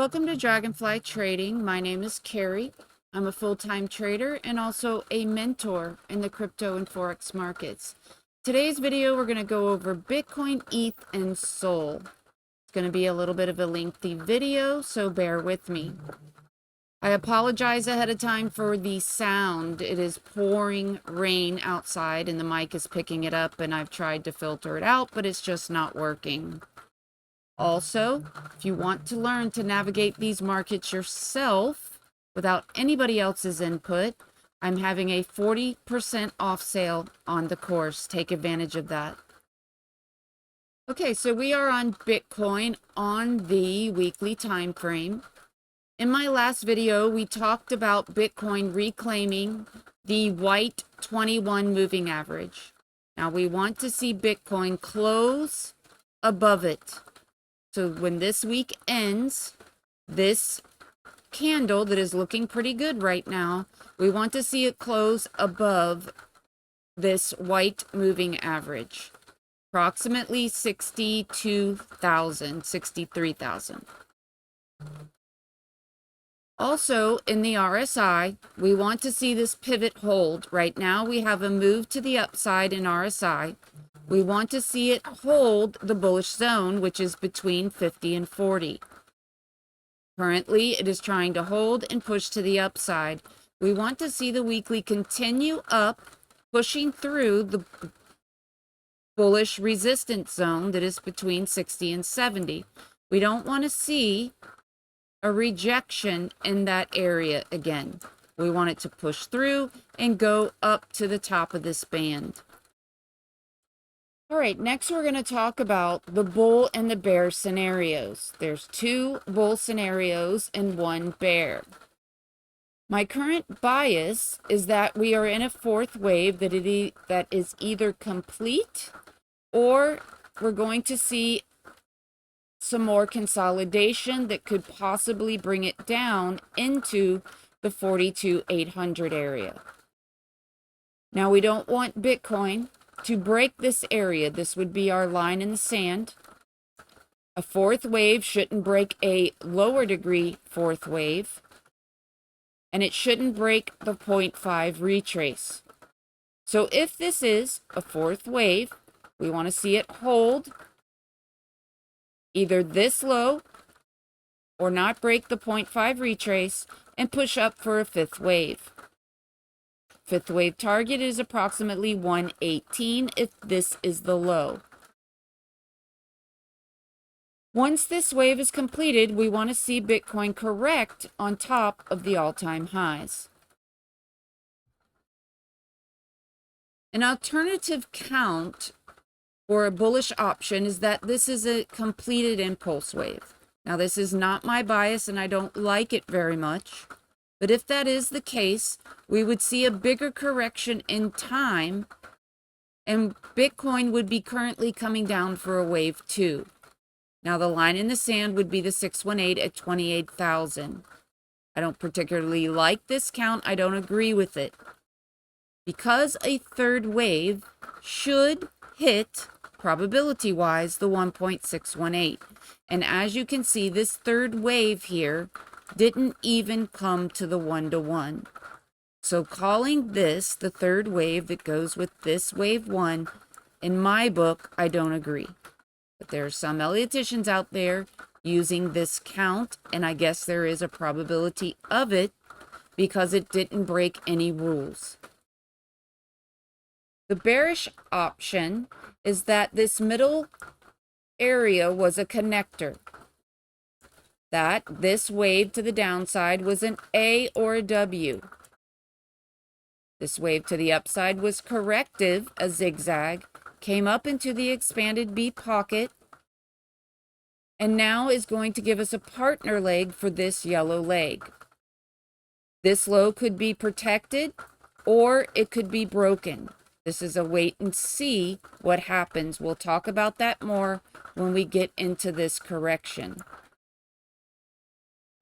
Welcome to Dragonfly Trading. My name is Carrie. I'm a full-time trader and also a mentor in the crypto and Forex markets. Today's video, we're going to go over Bitcoin, ETH, and Sol. It's going to be a little bit of a lengthy video, so bear with me. I apologize ahead of time for the sound. It is pouring rain outside and the mic is picking it up, and I've tried to filter it out, but it's just not working. Also, if you want to learn to navigate these markets yourself without anybody else's input, I'm having a 40% off sale on the course. Take advantage of that. Okay, so we are on Bitcoin on the weekly time frame. In my last video, we talked about Bitcoin reclaiming the white 21 moving average. Now we want to see Bitcoin close above it. So when this week ends, this candle that is looking pretty good right now, we want to see it close above this white moving average, approximately 62,000, 63,000. Also, in the RSI, we want to see this pivot hold. Right now, we have a move to the upside in RSI. We want to see it hold the bullish zone, which is between 50 and 40. Currently, it is trying to hold and push to the upside. We want to see the weekly continue up, pushing through the bullish resistance zone that is between 60 and 70. We don't want to see a rejection in that area again. We want it to push through and go up to the top of this band. All right, next we're going to talk about the bull and the bear scenarios. There's two bull scenarios and one bear. My current bias is that we are in a fourth wave that is either complete or we're going to see some more consolidation that could possibly bring it down into the 42,800 area. Now we don't want Bitcoin to break this area. This would be our line in the sand. A fourth wave shouldn't break a lower degree fourth wave, and it shouldn't break the 0.5 retrace. So if this is a fourth wave, we want to see it hold either this low or not break the 0.5 retrace and push up for a fifth wave. Fifth wave target is approximately 118 if this is the low. Once this wave is completed, we want to see Bitcoin correct on top of the all-time highs. An alternative count or a bullish option is that this is a completed impulse wave. Now, this is not my bias and I don't like it very much. But if that is the case, we would see a bigger correction in time, and Bitcoin would be currently coming down for a wave 2. Now, the line in the sand would be the 618 at 28,000. I don't particularly like this count. I don't agree with it. Because a third wave should hit, probability-wise, the 1.618. And as you can see, this third wave here didn't even come to the 1-to-1. So calling this the third wave that goes with this wave 1, in my book, I don't agree. But there are some Elliottians out there using this count, and I guess there is a probability of it because it didn't break any rules. The bearish option is that this middle area was a connector. That this wave to the downside was an A or a W. This wave to the upside was corrective, a zigzag, came up into the expanded B pocket, and now is going to give us a partner leg for this yellow leg. This low could be protected or it could be broken. This is a wait and see what happens. We'll talk about that more when we get into this correction.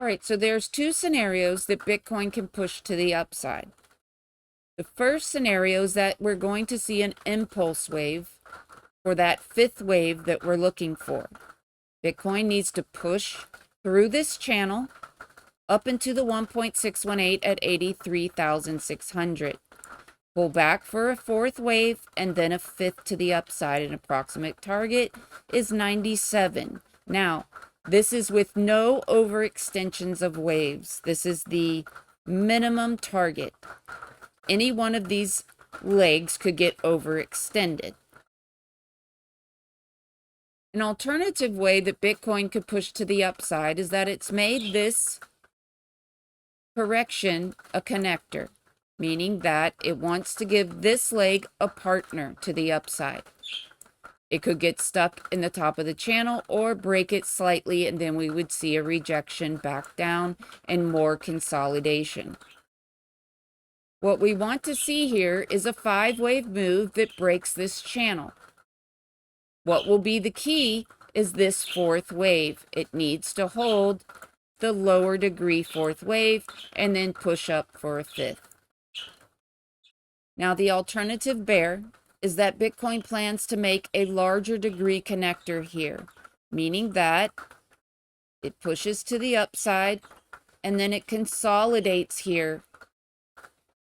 All right, so there's two scenarios that Bitcoin can push to the upside. The first scenario is that we're going to see an impulse wave for that fifth wave that we're looking for. Bitcoin needs to push through this channel up into the 1.618 at 83,600. Pull back for a fourth wave and then a fifth to the upside. An approximate target is 97. Now, this is with no overextensions of waves. This is the minimum target. Any one of these legs could get overextended. An alternative way that Bitcoin could push to the upside is that it's made this correction a connector, meaning that it wants to give this leg a partner to the upside. It could get stuck in the top of the channel or break it slightly, and then we would see a rejection back down and more consolidation. What we want to see here is a 5-wave move that breaks this channel. What will be the key is this fourth wave. It needs to hold the lower degree fourth wave and then push up for a fifth. Now, the alternative bear is that Bitcoin plans to make a larger degree connector here, meaning that it pushes to the upside and then it consolidates here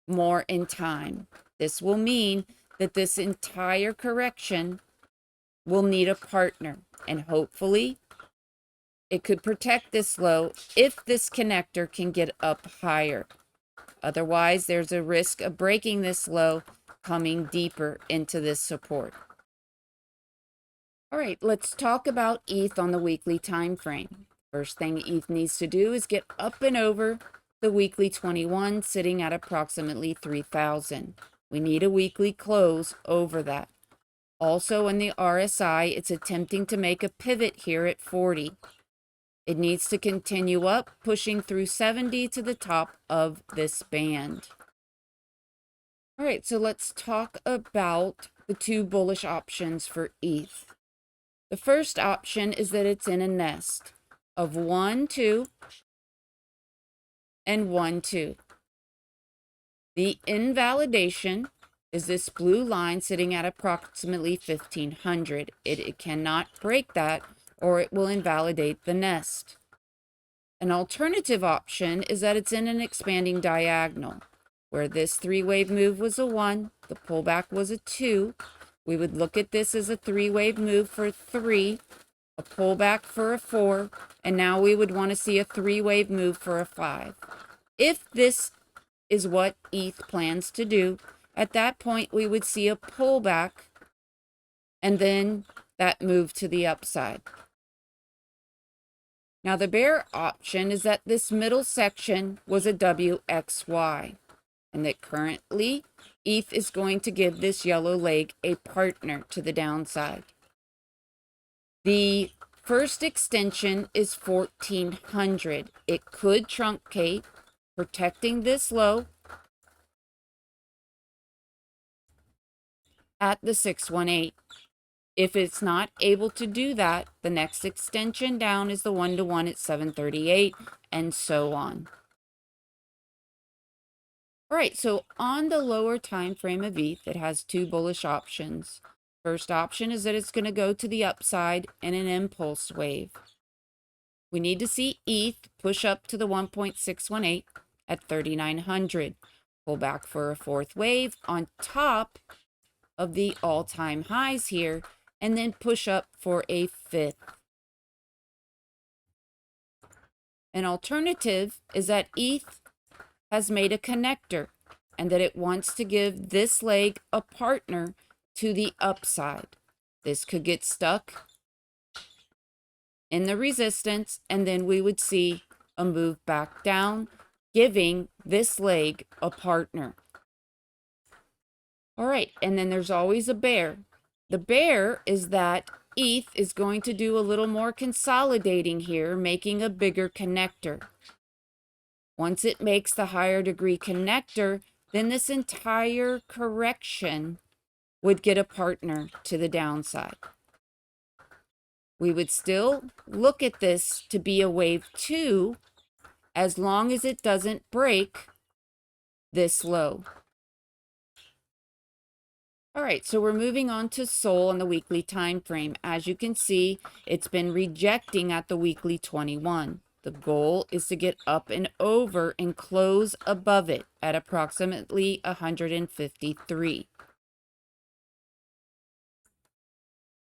more in time. This will mean that this entire correction will need a partner, and hopefully it could protect this low if this connector can get up higher. Otherwise, there's a risk of breaking this low, coming deeper into this support. All right, let's talk about ETH on the weekly time frame. First thing ETH needs to do is get up and over the weekly 21, sitting at approximately 3,000. We need a weekly close over that. Also in the RSI, it's attempting to make a pivot here at 40. It needs to continue up, pushing through 70 to the top of this band. All right, so let's talk about the two bullish options for ETH. The first option is that it's in a nest of 1, 2, and 1, 2. The invalidation is this blue line sitting at approximately 1,500. It cannot break that or it will invalidate the nest. An alternative option is that it's in an expanding diagonal, where this 3-wave move was a 1, the pullback was a 2. We would look at this as a 3-wave move for 3, a pullback for a 4, and now we would want to see a 3-wave move for a 5. If this is what ETH plans to do, at that point we would see a pullback and then that move to the upside. Now, the bear option is that this middle section was a WXY, and that currently ETH is going to give this yellow leg a partner to the downside. The first extension is 1,400. It could truncate, protecting this low at the 618. If it's not able to do that, the next extension down is the 1-to-1 at 738, and so on. All right, so on the lower time frame of ETH, it has two bullish options. First option is that it's going to go to the upside in an impulse wave. We need to see ETH push up to the 1.618 at 3,900. Pull back for a fourth wave on top of the all-time highs here, and then push up for a fifth. An alternative is that ETH has made a connector and that it wants to give this leg a partner to the upside. This could get stuck in the resistance, and then we would see a move back down, giving this leg a partner. All right, and then there's always a bear. The bear is that ETH is going to do a little more consolidating here, making a bigger connector. Once it makes the higher degree connector, then this entire correction would get a partner to the downside. We would still look at this to be a wave 2 as long as it doesn't break this low. All right, so we're moving on to SOL on the weekly time frame. As you can see, it's been rejecting at the weekly 21. The goal is to get up and over and close above it at approximately 153.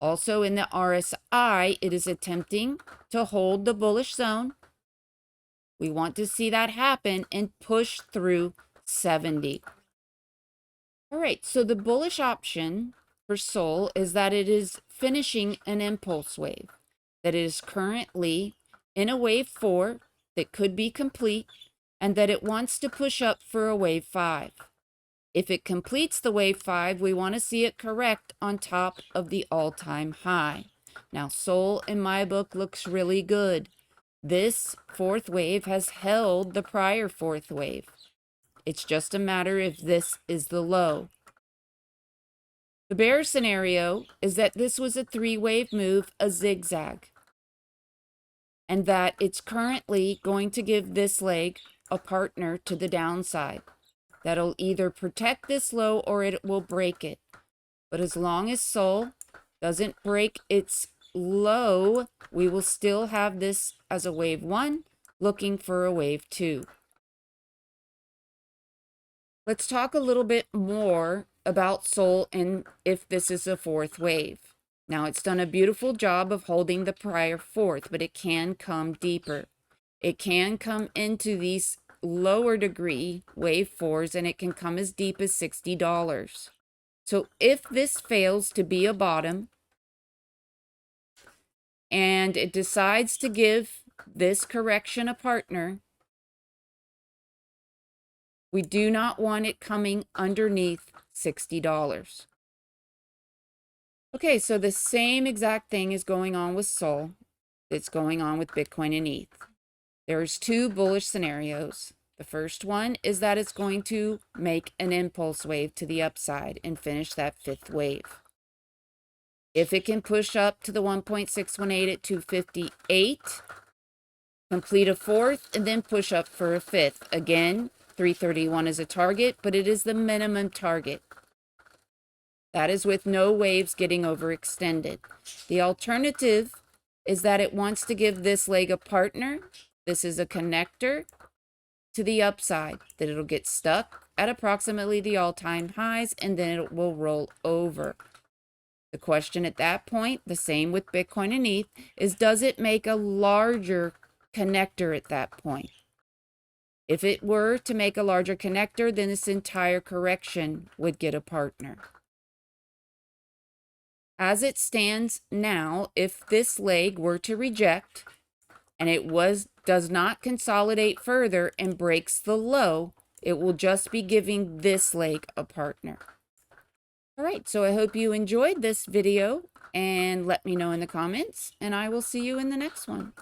Also in the RSI, it is attempting to hold the bullish zone. We want to see that happen and push through 70. All right, so the bullish option for SOL is that it is finishing an impulse wave, that it is currently in a wave 4 that could be complete, and that it wants to push up for a wave 5. If it completes the wave 5, we want to see it correct on top of the all-time high. Now, SOL in my book looks really good. This fourth wave has held the prior fourth wave. It's just a matter if this is the low. The bear scenario is that this was a 3-wave move, a zigzag, and that it's currently going to give this leg a partner to the downside. That'll either protect this low or it will break it. But as long as SOL doesn't break its low, we will still have this as a wave 1, looking for a wave 2. Let's talk a little bit more about SOL and if this is a 4th wave. Now, it's done a beautiful job of holding the prior 4th, but it can come deeper. It can come into these lower degree wave 4s, and it can come as deep as $60. So if this fails to be a bottom and it decides to give this correction a partner, we do not want it coming underneath $60. Okay, so the same exact thing is going on with SOL. It's going on with Bitcoin and ETH. There's 2 bullish scenarios. The first one is that it's going to make an impulse wave to the upside and finish that 5th wave. If it can push up to the 1.618 at 258, complete a 4th, and then push up for a 5th. Again, 331 is a target, but it is the minimum target. That is with no waves getting overextended. The alternative is that it wants to give this leg a partner. This is a connector to the upside, that it'll get stuck at approximately the all-time highs, and then it will roll over. The question at that point, the same with Bitcoin and ETH, is does it make a larger connector at that point? If it were to make a larger connector, then this entire correction would get a partner. As it stands now, if this leg were to reject and it does not consolidate further and breaks the low, it will just be giving this leg a partner. All right, so I hope you enjoyed this video, and let me know in the comments, and I will see you in the next one.